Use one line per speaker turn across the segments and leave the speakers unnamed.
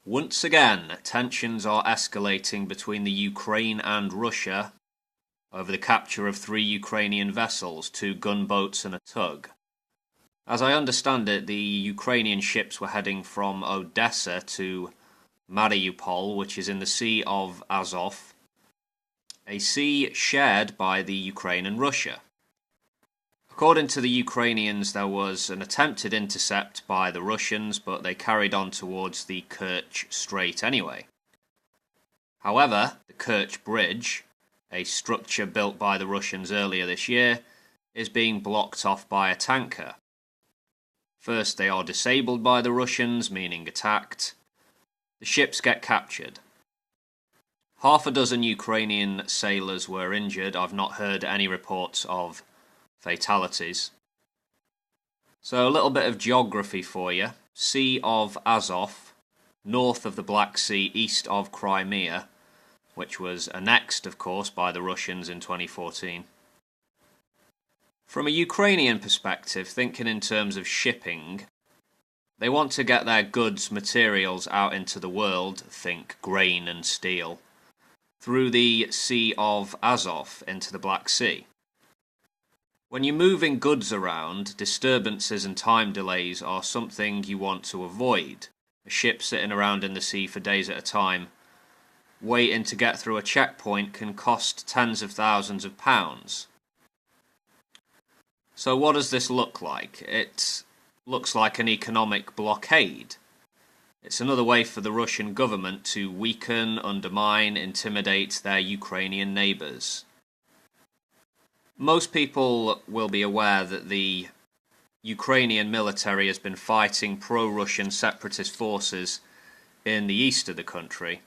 Once again, tensions are escalating between the Ukraine and Russia over the capture of 3 Ukrainian vessels, 2 gunboats and a tug. As I understand it, the Ukrainian ships were heading from Odessa to Mariupol, which is in the Sea of Azov, a sea shared by the Ukraine and Russia. According to the Ukrainians, there was an attempted intercept by the Russians, but they carried on towards the Kerch Strait anyway. However, the Kerch Bridge, a structure built by the Russians earlier this year, is being blocked off by a tanker. First, they are disabled by the Russians, meaning attacked. The ships get captured. Half a dozen Ukrainian sailors were injured. I've not heard any reports of fatalities. So a little bit of geography for you. Sea of Azov, north of the Black Sea, east of Crimea, which was annexed, of course, by the Russians in 2014. From a Ukrainian perspective, thinking in terms of shipping, they want to get their goods, materials out into the world, think grain and steel, through the Sea of Azov into the Black Sea. When you're moving goods around, disturbances and time delays are something you want to avoid. A ship sitting around in the sea for days at a time, waiting to get through a checkpoint, can cost tens of thousands of pounds. So what does this look like? It looks like an economic blockade. It's another way for the Russian government to weaken, undermine, intimidate their Ukrainian neighbours. Most people will be aware that the Ukrainian military has been fighting pro-Russian separatist forces in the east of the country.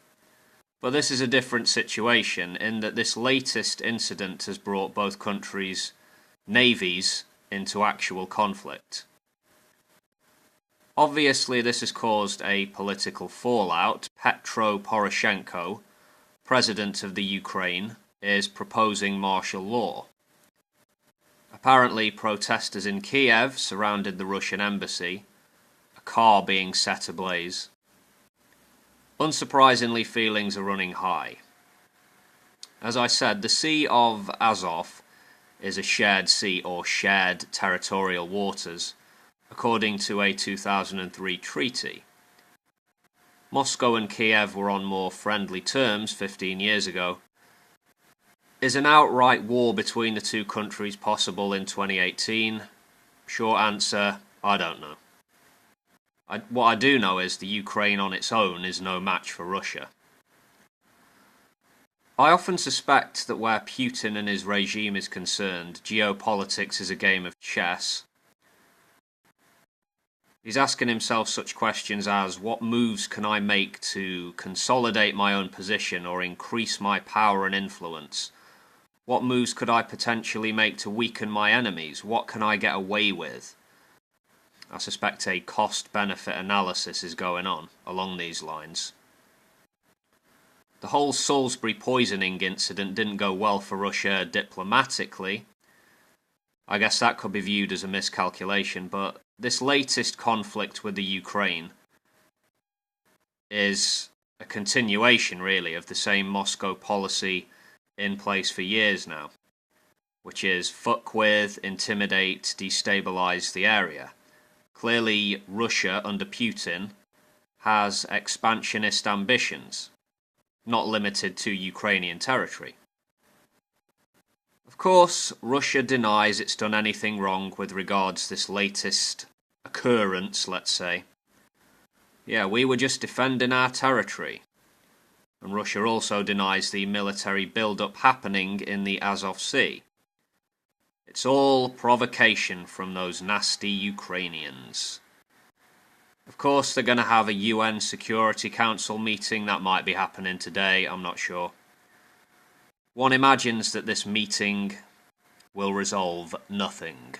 But this is a different situation in that this latest incident has brought both countries' navies into actual conflict. Obviously, this has caused a political fallout. Petro Poroshenko, president of the Ukraine, is proposing martial law. Apparently, protesters in Kiev surrounded the Russian embassy, a car being set ablaze. Unsurprisingly, feelings are running high. As I said, the Sea of Azov is a shared sea or shared territorial waters, according to a 2003 treaty. Moscow and Kiev were on more friendly terms 15 years ago. Is an outright war between the two countries possible in 2018? Short answer, I don't know. What I do know is the Ukraine on its own is no match for Russia. I often suspect that where Putin and his regime is concerned, geopolitics is a game of chess. He's asking himself such questions as, what moves can I make to consolidate my own position or increase my power and influence? What moves could I potentially make to weaken my enemies? What can I get away with? I suspect a cost-benefit analysis is going on along these lines. The whole Salisbury poisoning incident didn't go well for Russia diplomatically. I guess that could be viewed as a miscalculation, but this latest conflict with the Ukraine is a continuation, really, of the same Moscow policy in place for years now, which is fuck with, intimidate, destabilize the area. Clearly, Russia under Putin has expansionist ambitions, not limited to Ukrainian territory. Of course, Russia denies it's done anything wrong with regards to this latest occurrence, let's say. Yeah, we were just defending our territory. And Russia also denies the military build-up happening in the Azov Sea. It's all provocation from those nasty Ukrainians. Of course, they're going to have a UN Security Council meeting. That might be happening today, I'm not sure. One imagines that this meeting will resolve nothing.